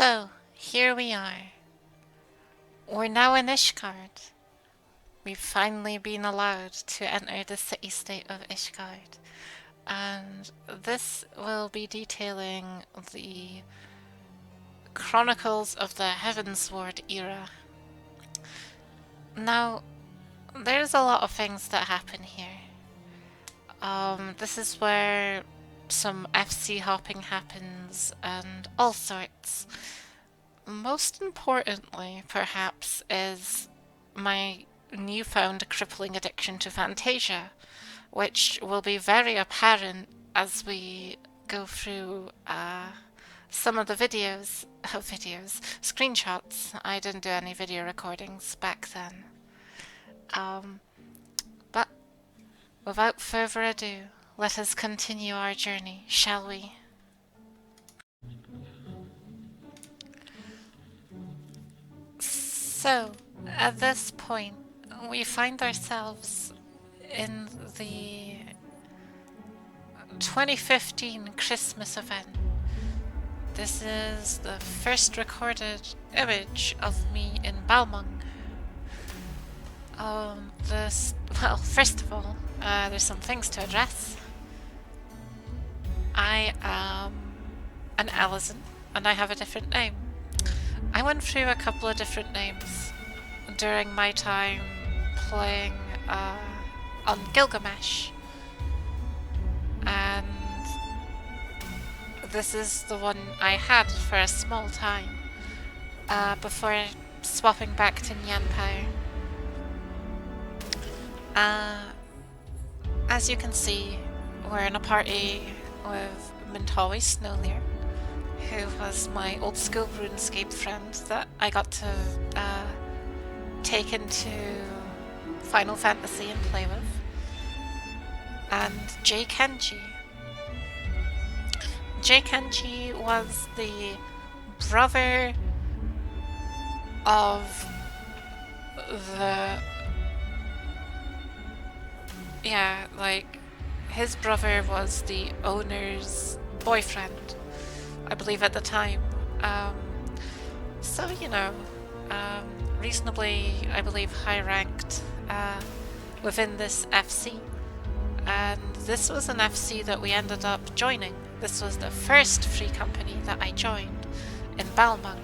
So, here we are. We're now in Ishgard. We've finally been allowed to enter the city-state of Ishgard. And this will be detailing the Chronicles of the Heavensward era. Now, there's a lot of things that happen here. This is where some FC hopping happens and all sorts. Most importantly, perhaps, is my newfound crippling addiction to Fantasia, which will be very apparent as we go through some of the screenshots. I didn't do any video recordings back then. But without further ado, let us continue our journey, shall we? So, at this point, we find ourselves in the 2015 Christmas event. This is the first recorded image of me in Balmung. Well, first of all, there's some things to address. I am an Alizon, and I have a different name. I went through a couple of different names during my time playing on Gilgamesh, and this is the one I had for a small time before swapping back to Nyanpao. As you can see, we're in a party with Mintawi Snowlear, who was my old school RuneScape friend that I got to take into Final Fantasy and play with, and Jay Kenji. Jay Kenji was the brother of the... Yeah, like, his brother was the owner's boyfriend, I believe at the time. So, you know, reasonably, I believe, high-ranked within this FC. And this was an FC that we ended up joining. This was the first free company that I joined in Balmung.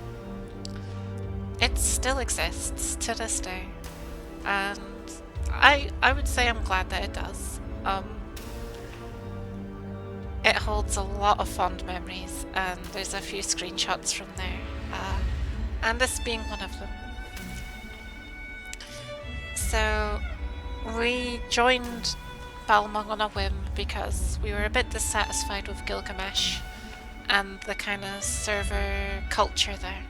It still exists to this day, and I would say I'm glad that it does. It holds a lot of fond memories, and there's a few screenshots from there, and this being one of them. So we joined Balmung on a whim because we were a bit dissatisfied with Gilgamesh and the kind of server culture there,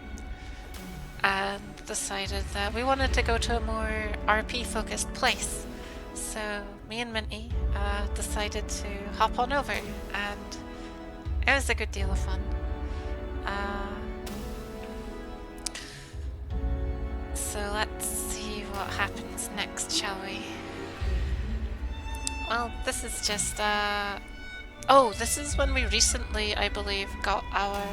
and decided that we wanted to go to a more RP focused place. So me and Minty decided to hop on over, and it was a good deal of fun. So let's see what happens next, shall we? Well, this is just oh, this is when we recently, I believe, got our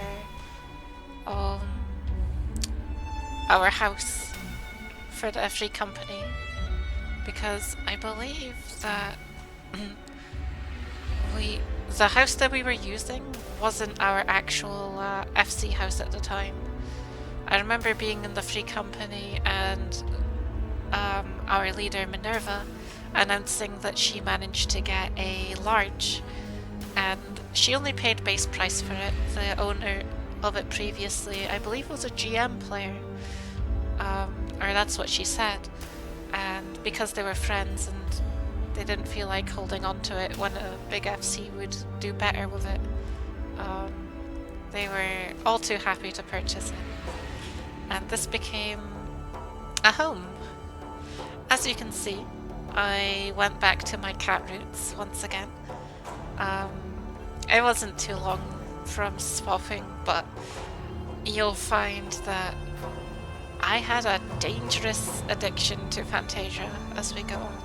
house for the free company, because I believe that the house that we were using wasn't our actual FC house at the time. I remember being in the free company and our leader Minerva announcing that she managed to get a large, and she only paid base price for it. The owner of it previously, I believe, was a GM player, or that's what she said, and because they were friends and they didn't feel like holding on to it when a big FC would do better with it, they were all too happy to purchase it, and this became a home. As you can see, I went back to my cat roots once again. It wasn't too long from swapping, but you'll find that I had a dangerous addiction to Fantasia as we go on.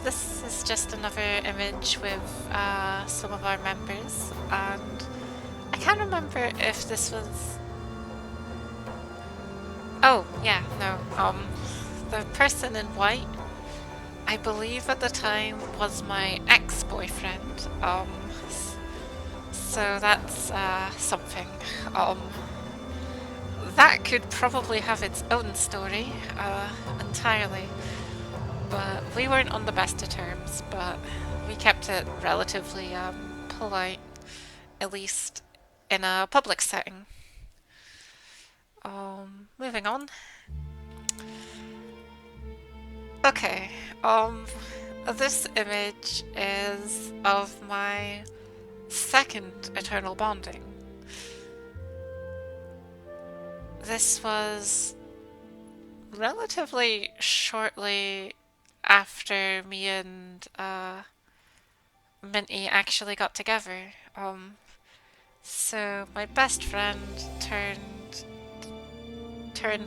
This is just another image with some of our members, and I can't remember if this was... Oh, yeah, no, the person in white, I believe at the time, was my ex-boyfriend, so that's something. That could probably have its own story, entirely. But we weren't on the best of terms, but we kept it relatively polite, at least in a public setting. Moving on. Okay, this image is of my second eternal bonding. This was relatively shortly after me and Minty actually got together. So my best friend turned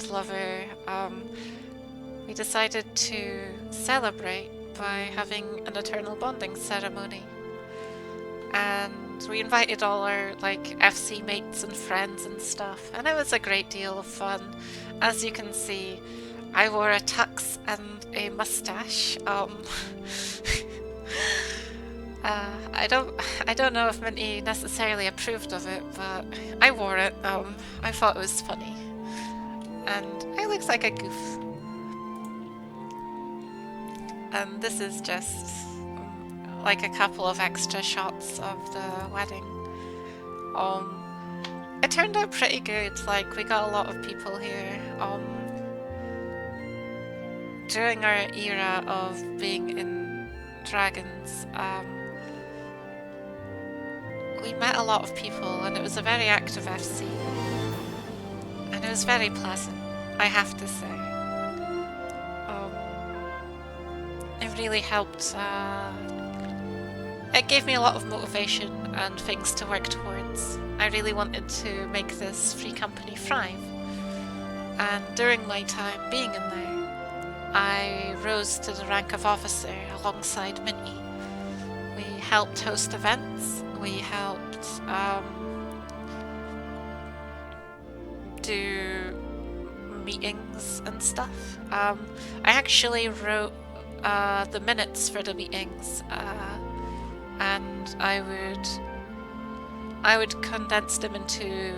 lover, we decided to celebrate by having an eternal bonding ceremony. And we invited all our FC mates and friends and stuff, and it was a great deal of fun. As you can see, I wore a tux and a mustache. I don't know if Minty necessarily approved of it, but I wore it. I thought it was funny, and I looked like a goof. And this is just like a couple of extra shots of the wedding. It turned out pretty good. Like, we got a lot of people here. During our era of being in Dragons, we met a lot of people, and it was a very active FC, and it was very pleasant, I have to say. It really helped. It gave me a lot of motivation and things to work towards. I really wanted to make this free company thrive, and during my time being in there, I rose to the rank of officer alongside Minty. We helped host events, we helped do meetings and stuff. I actually wrote the minutes for the meetings, and I would condense them into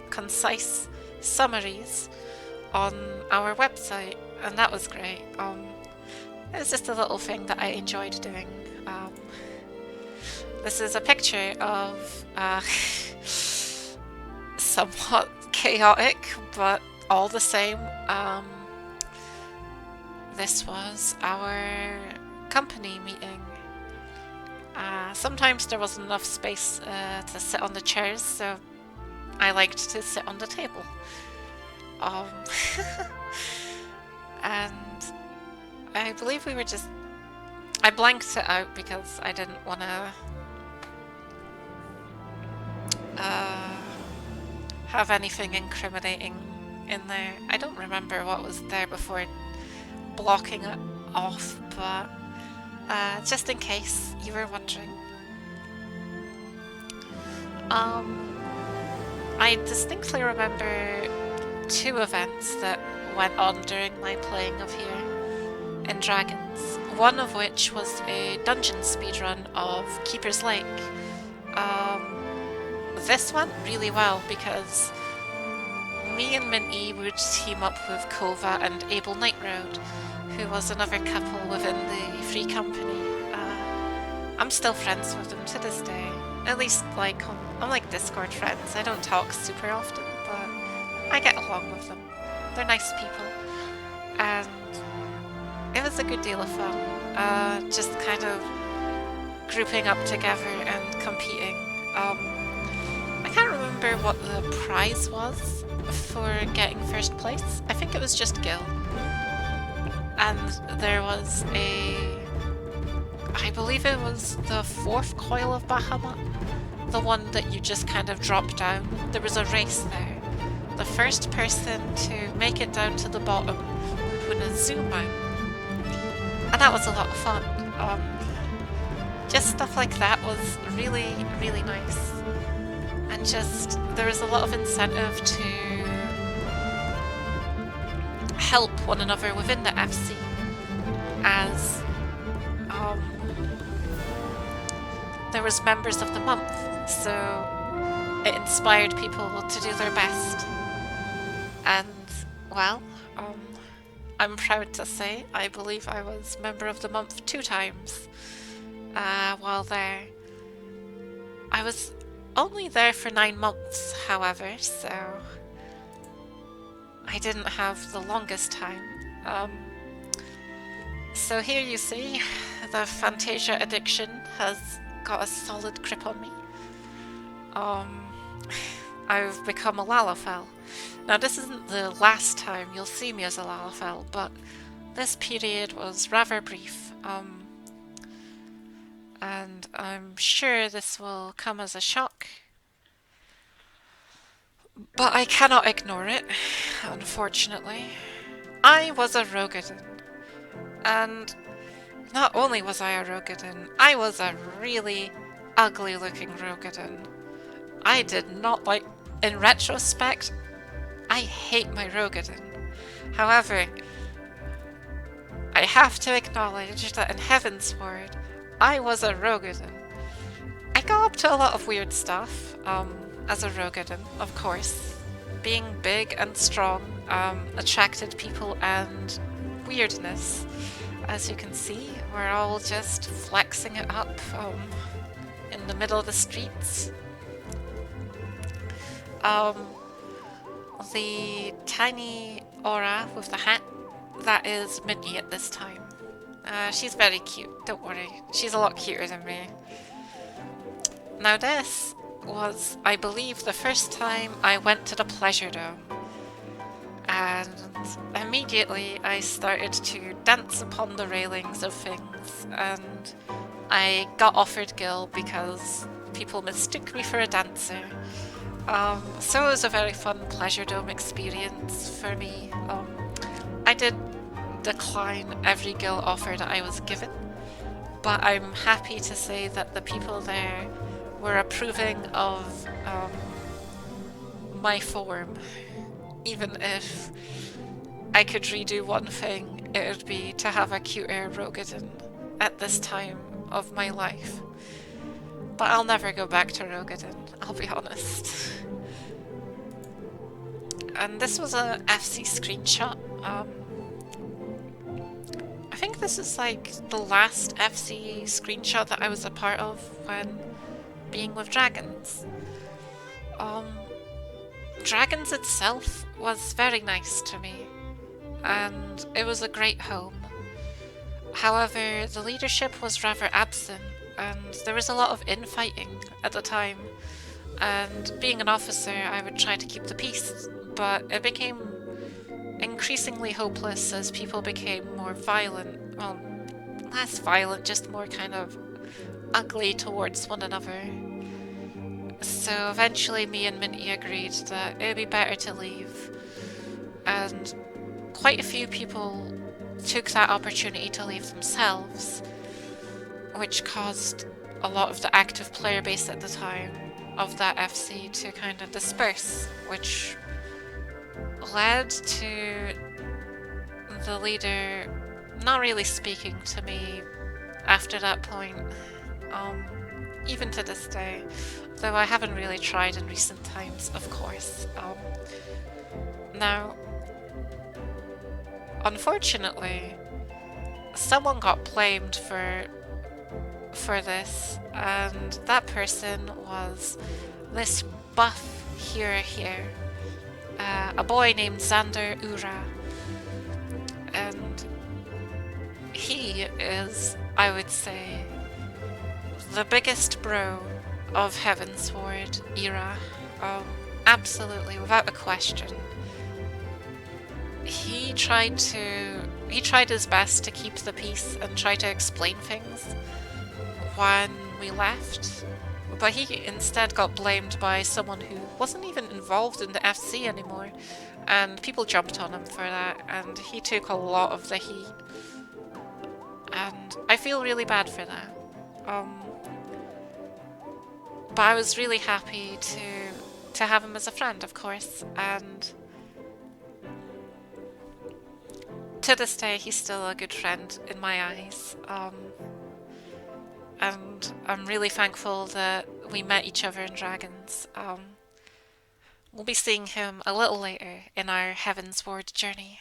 concise summaries on our website, and that was great. It was just a little thing that I enjoyed doing. This is a picture of somewhat chaotic, but all the same. This was our company meeting. Sometimes there wasn't enough space to sit on the chairs, so I liked to sit on the table. And I believe we were just... I blanked it out because I didn't want to have anything incriminating in there. I don't remember what was there before blocking it off, but just in case you were wondering. I distinctly remember 2 events that went on during my playing of here in Dragons. One of which was a dungeon speedrun of Keeper's Lake. This went really well because me and Minty would team up with Kova and Abel Nightroad, who was another couple within the free company. I'm still friends with them to this day. At least, I'm like Discord friends. I don't talk super often, but I get along with them. They're nice people. And it was a good deal of fun. Just kind of grouping up together and competing. I can't remember what the prize was for getting first place. I think it was just Gil. And there was I believe it was the 4th coil of Bahamut, the one that you just kind of drop down. There was a race there. The first person to make it down to the bottom would win a zoom out. And that was a lot of fun. Just stuff like that was really, really nice. And just, there was a lot of incentive to help one another within the FC, as there was members of the month, so it inspired people to do their best. And, well, I'm proud to say I believe I was member of the month 2 times while there. I was only there for 9 months, however, so I didn't have the longest time. So here you see, the Fantasia addiction has got a solid grip on me. I've become a Lalafell. Now this isn't the last time you'll see me as a Lalafell, but this period was rather brief. And I'm sure this will come as a shock, but I cannot ignore it, unfortunately. I was a Rogadin, and not only was I a Rogadin, I was a really ugly looking Rogadin. I did not like, in retrospect, I hate my Rogadin. However, I have to acknowledge that in Heavensward, I was a Rogadin. I got up to a lot of weird stuff, as a Rogadin, of course. Being big and strong attracted people and weirdness. As you can see, we're all just flexing it up in the middle of the streets. The tiny aura with the hat, that is Minnie at this time. She's very cute, don't worry. She's a lot cuter than me. Now this was, I believe, the first time I went to the Pleasure Dome. And immediately I started to dance upon the railings of things, and I got offered Gil because people mistook me for a dancer. So it was a very fun Pleasure Dome experience for me. I did decline every Gil offer that I was given, but I'm happy to say that the people there were approving of my form. Even if I could redo one thing, it would be to have a cuter Rogadin at this time of my life. But I'll never go back to Rogadin, I'll be honest. And this was a FC screenshot. I think this is like the last FC screenshot that I was a part of when being with Dragons. Dragons itself was very nice to me, and it was a great home. However, the leadership was rather absent, and there was a lot of infighting at the time. And being an officer, I would try to keep the peace, but it became increasingly hopeless as people became more violent. Well, less violent, just more kind of ugly towards one another. So eventually me and Minty agreed that it would be better to leave, and quite a few people took that opportunity to leave themselves, which caused a lot of the active player base at the time of that FC to kind of disperse, which led to the leader not really speaking to me after that point, even to this day, though I haven't really tried in recent times, of course. Now, unfortunately, someone got blamed for this, and that person was this buff hero here, a boy named Xander Ura, and he is, I would say, the biggest bro of Heavensward era, absolutely, without a question. He tried his best to keep the peace and try to explain things when we left, but he instead got blamed by someone who wasn't even involved in the FC anymore, and people jumped on him for that, and he took a lot of the heat. and I feel really bad for that. But I was really happy to have him as a friend, of course, and to this day he's still a good friend in my eyes. And I'm really thankful that we met each other in Dragons. We'll be seeing him a little later in our Heavensward journey.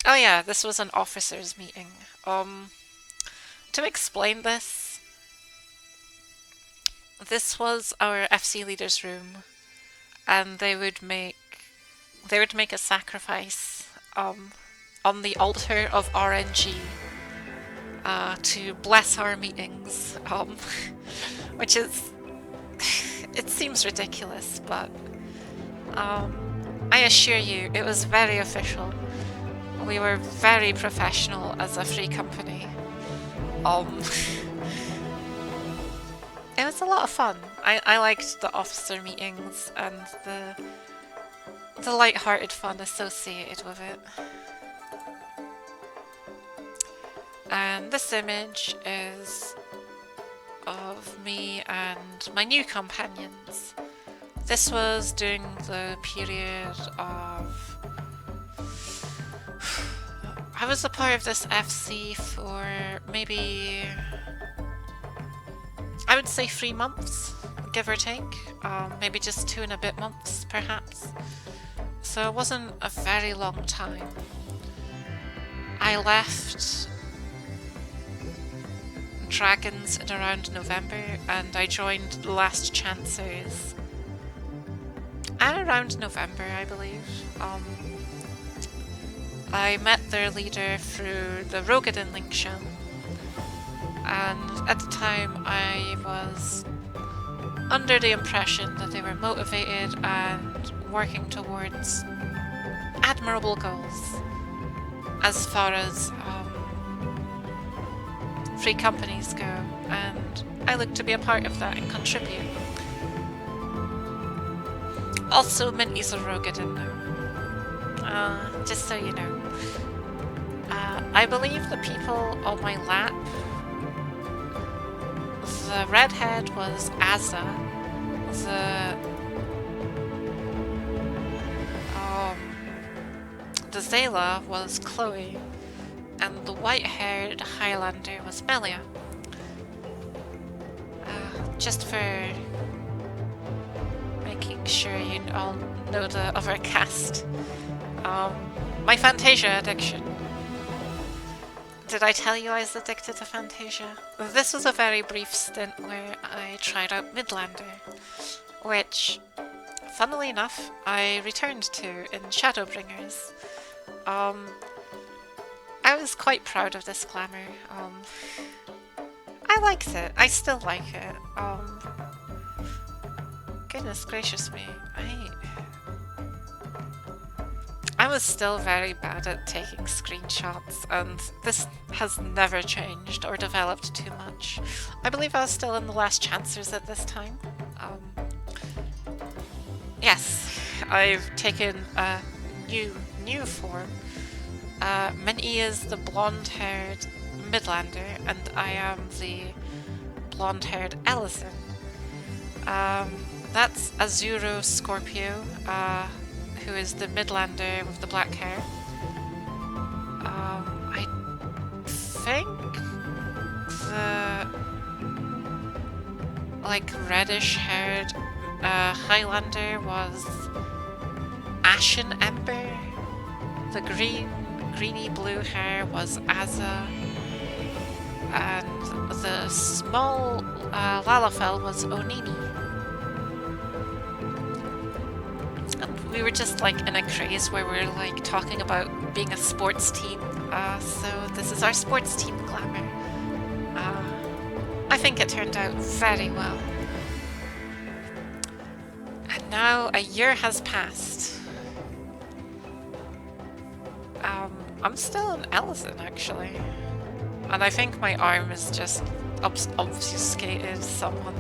Oh yeah, this was an officers' meeting. To explain this, this was our FC leader's room, and they would make a sacrifice on the altar of RNG to bless our meetings, which is it seems ridiculous, but I assure you it was very official. We were very professional as a free company. It was a lot of fun. I liked the officer meetings and the light-hearted fun associated with it. And this image is of me and my new companions. This was during the period of... I was a part of this FC for maybe... I would say 3 months, give or take. Maybe just 2 and a bit months, perhaps. So it wasn't a very long time. I left Dragons in around November, and I joined Last Chancers at around November, I believe. I met their leader through the Rogadin Link show, and at the time I was under the impression that they were motivated and working towards admirable goals as far as free companies go, and I look to be a part of that and contribute. Also, Minty's a Rogadin now, just so you know. I believe the people on my lap, the redhead was Azza, the Zayla was Chloe, and the white-haired Highlander was Melia. Just for making sure you all know the other cast. My Fantasia addiction. Did I tell you I was addicted to Fantasia? This was a very brief stint where I tried out Midlander, which, funnily enough, I returned to in Shadowbringers. I was quite proud of this glamour. I liked it. I still like it. Goodness gracious me. I was still very bad at taking screenshots, and this has never changed or developed too much. I believe I was still in the Last Chancers at this time. Yes, I've taken a new form. Minty is the blonde-haired Midlander, and I am the blonde-haired Ellison. That's Azuro Scorpio, who is the Midlander with the black hair. I think the reddish-haired Highlander was Ashen Ember. The greeny blue hair was Azza, and the small Lalafell was Onini. And we were just in a craze where we were talking about being a sports team. So this is our sports team glamour. I think it turned out very well. And now a year has passed. I'm still an Ellison, actually. And I think my arm is just obfuscated someone.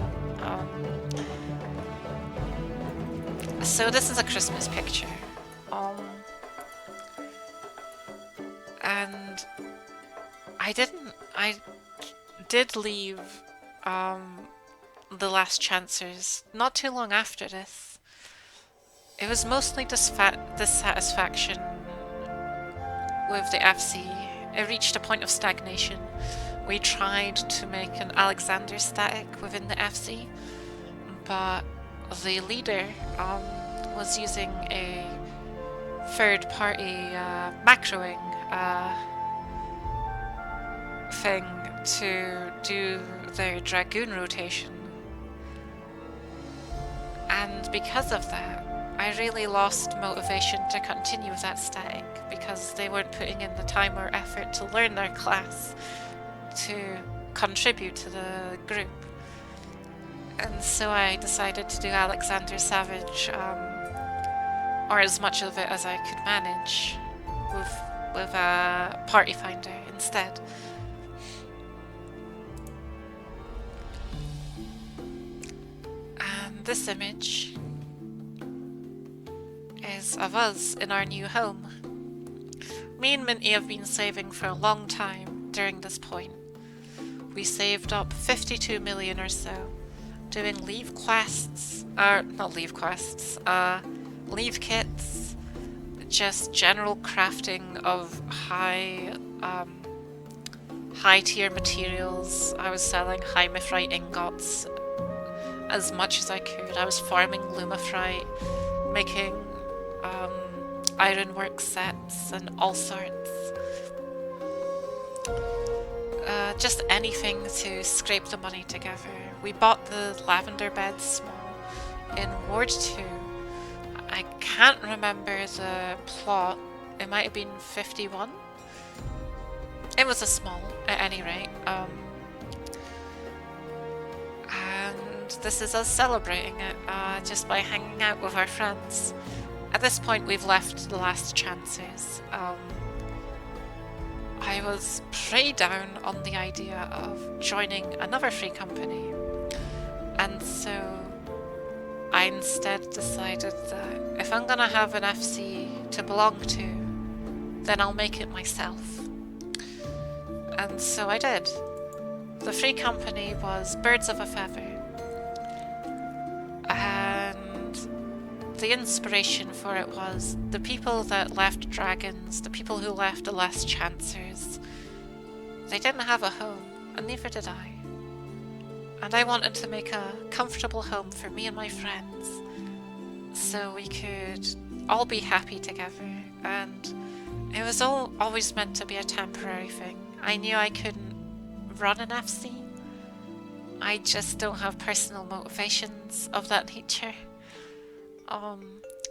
So this is a Christmas picture. And And I did leave the Last Chancers not too long after this. It was mostly dissatisfaction with the FC. It reached a point of stagnation. We tried to make an Alexander static within the FC, but the leader was using a third-party macroing thing to do their Dragoon rotation. And because of that, I really lost motivation to continue with that static, because they weren't putting in the time or effort to learn their class to contribute to the group. And so I decided to do Alexander Savage, or as much of it as I could manage, with a Party Finder instead. And this image is of us in our new home. Me and Minty have been saving for a long time during this point. We saved up 52 million or so, doing leave quests, leave kits, just general crafting of high tier materials. I was selling high mithrite ingots as much as I could. I was farming lumafrite, making ironwork sets and all sorts. Just anything to scrape the money together. We bought the lavender bed small in Ward 2. I can't remember the plot. It might have been 51. It was a small, at any rate. And this is us celebrating it just by hanging out with our friends. At this point, we've left the Last Chances. I was pretty down on the idea of joining another free company, and so I instead decided that if I'm gonna have an FC to belong to, then I'll make it myself. And so I did. The free company was Birds of a Feather, and the inspiration for it was the people that left Dragons, the people who left the Last Chancers. They didn't have a home, and neither did I. And I wanted to make a comfortable home for me and my friends, so we could all be happy together. And it was always meant to be a temporary thing. I knew I couldn't run an FC. I just don't have personal motivations of that nature.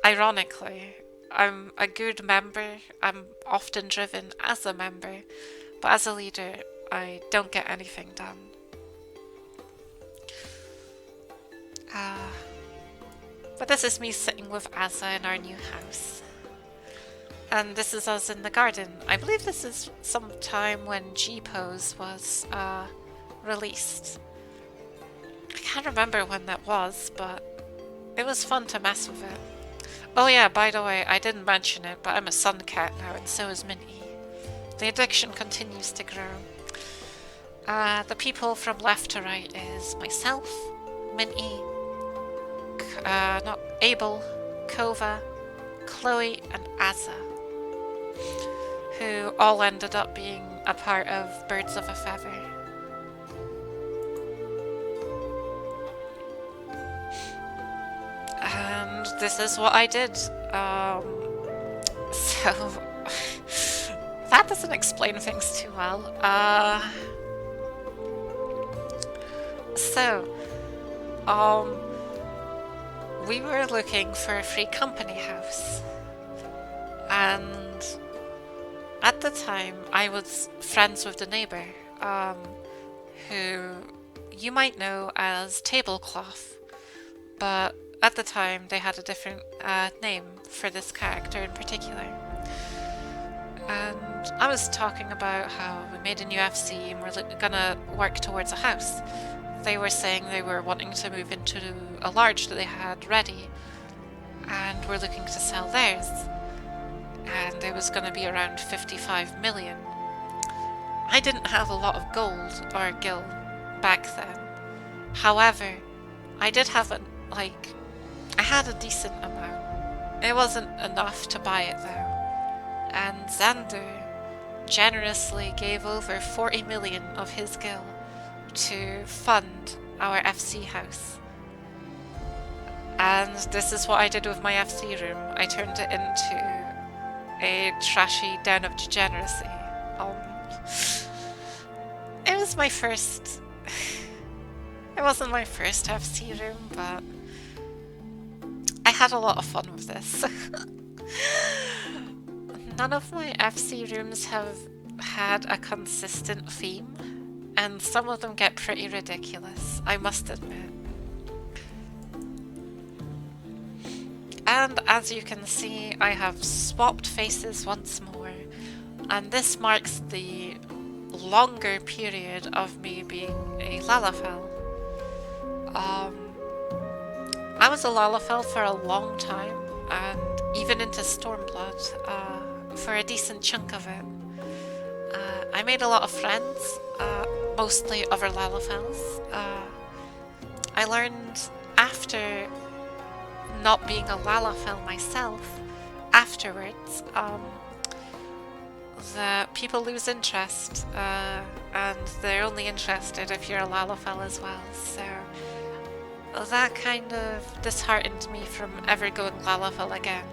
Ironically, I'm a good member. I'm often driven as a member, but as a leader, I don't get anything done. But this is me sitting with Azza in our new house. And this is us in the garden. I believe this is sometime when G-Pose was released. I can't remember when that was, but it was fun to mess with it. Oh yeah, by the way, I didn't mention it, but I'm a sun cat now, and so is Minty. The addiction continues to grow. The people from left to right is myself, Minty, Abel, Kova, Chloe, and Azza, who all ended up being a part of Birds of a Feather. And this is what I did. So that doesn't explain things too well. We were looking for a free company house, and at the time I was friends with the neighbour, who you might know as Tablecloth, but at the time they had a different name for this character in particular. And I was talking about how we made a new FC and we're gonna work towards a house. They were saying they were wanting to move into a large that they had ready, and were looking to sell theirs. And it was going to be around 55 million. I didn't have a lot of gold or gil back then. However, I did have I had a decent amount. It wasn't enough to buy it though. And Xander generously gave over 40 million of his gil to fund our FC house. And this is what I did with my FC room. I turned it into a trashy den of degeneracy. Um, it was my first. It wasn't my first FC room, but I had a lot of fun with this. None of my FC rooms have had a consistent theme, and some of them get pretty ridiculous, I must admit. And as you can see, I have swapped faces once more, and this marks the longer period of me being a Lalafell. I was a Lalafell for a long time, and even into Stormblood for a decent chunk of it. I made a lot of friends, mostly other Lalafells. I learned after not being a Lalafell myself, afterwards, that people lose interest, and they're only interested if you're a Lalafell as well, so that kind of disheartened me from ever going Lalafell again,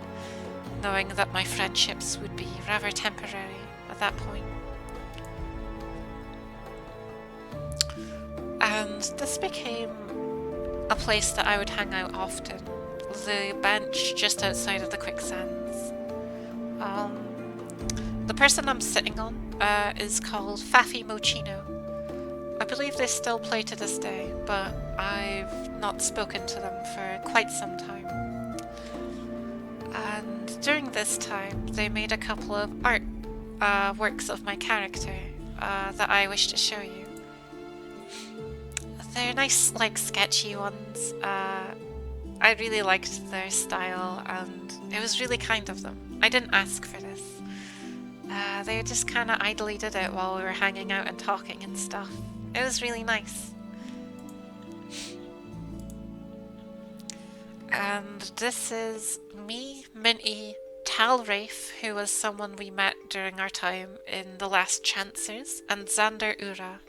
knowing that my friendships would be rather temporary at that point. And this became a place that I would hang out often, the bench just outside of the quicksands. The person I'm sitting on is called Fafi Mochino. I believe they still play to this day, but I've not spoken to them for quite some time. And during this time, they made a couple of art works of my character that I wish to show you. They're nice, sketchy ones. I really liked their style, and it was really kind of them. I didn't ask for this. They just kind of idly did it while we were hanging out and talking and stuff. It was really nice. And this is me, Minty, Talrafe, who was someone we met during our time in the Last Chancers, and Xander Ura,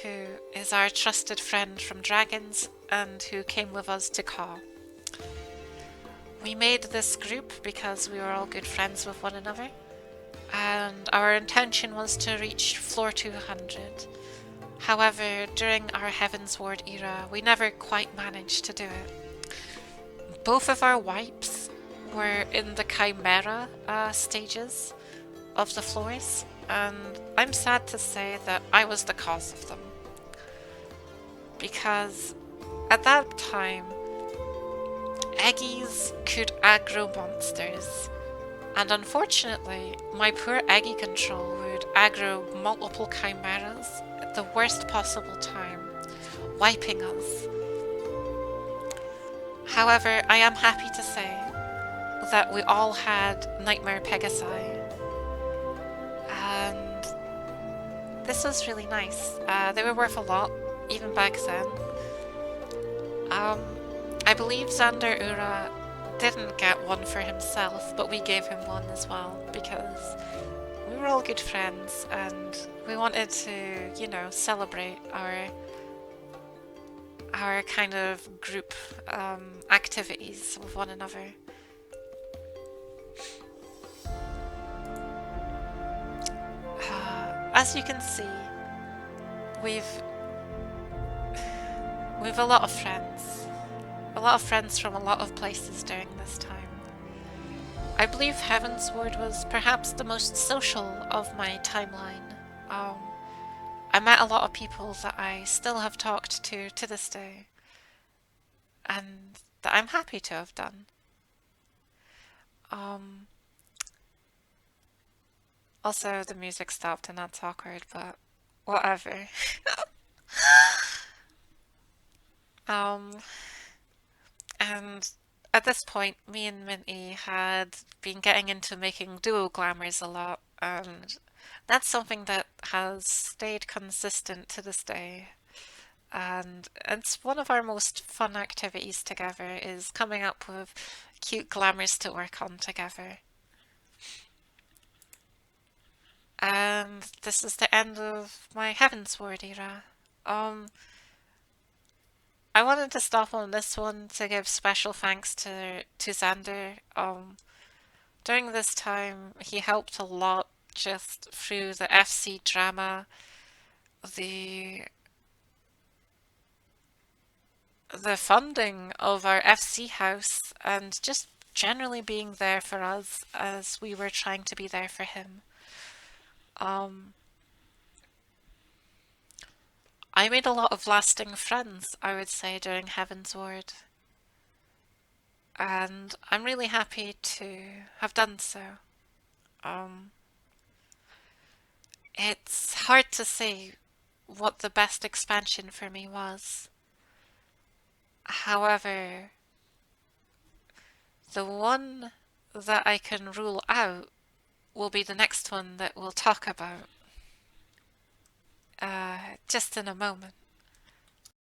who is our trusted friend from Dragons and who came with us to Caw. We made this group because we were all good friends with one another, and our intention was to reach floor 200. However, during our Heaven's Ward era, we never quite managed to do it. Both of our wipes were in the Chimera stages of the floors, and I'm sad to say that I was the cause of them. Because at that time, Eggies could aggro monsters, and unfortunately, my poor Eggie control would aggro multiple Chimeras at the worst possible time, wiping us. However, I am happy to say that we all had Nightmare Pegasi, and this was really nice. They were worth a lot, even back then. I believe Xander Ura didn't get one for himself, but we gave him one as well, because we were all good friends, and we wanted to, celebrate our kind of group activities with one another. As you can see, we've a lot of friends. A lot of friends from a lot of places during this time. I believe Heaven's Ward was perhaps the most social of my timeline. I met a lot of people that I still have talked to this day, and that I'm happy to have done. Also, the music stopped and that's awkward, but whatever. And at this point, me and Minty had been getting into making duo glamours a lot, and That's something that has stayed consistent to this day. And it's one of our most fun activities together is coming up with cute glamours to work on together. And this is the end of my Heavensward era. Um, I wanted to stop on this one to give special thanks to Xander. During this time, he helped a lot just through the FC drama, the the funding of our FC house, and just generally being there for us as we were trying to be there for him. Um, I made a lot of lasting friends, I would say, during Heavensward, and I'm really happy to have done so. Um, it's hard to say what the best expansion for me was. However, the one that I can rule out will be the next one that we'll talk about just in a moment.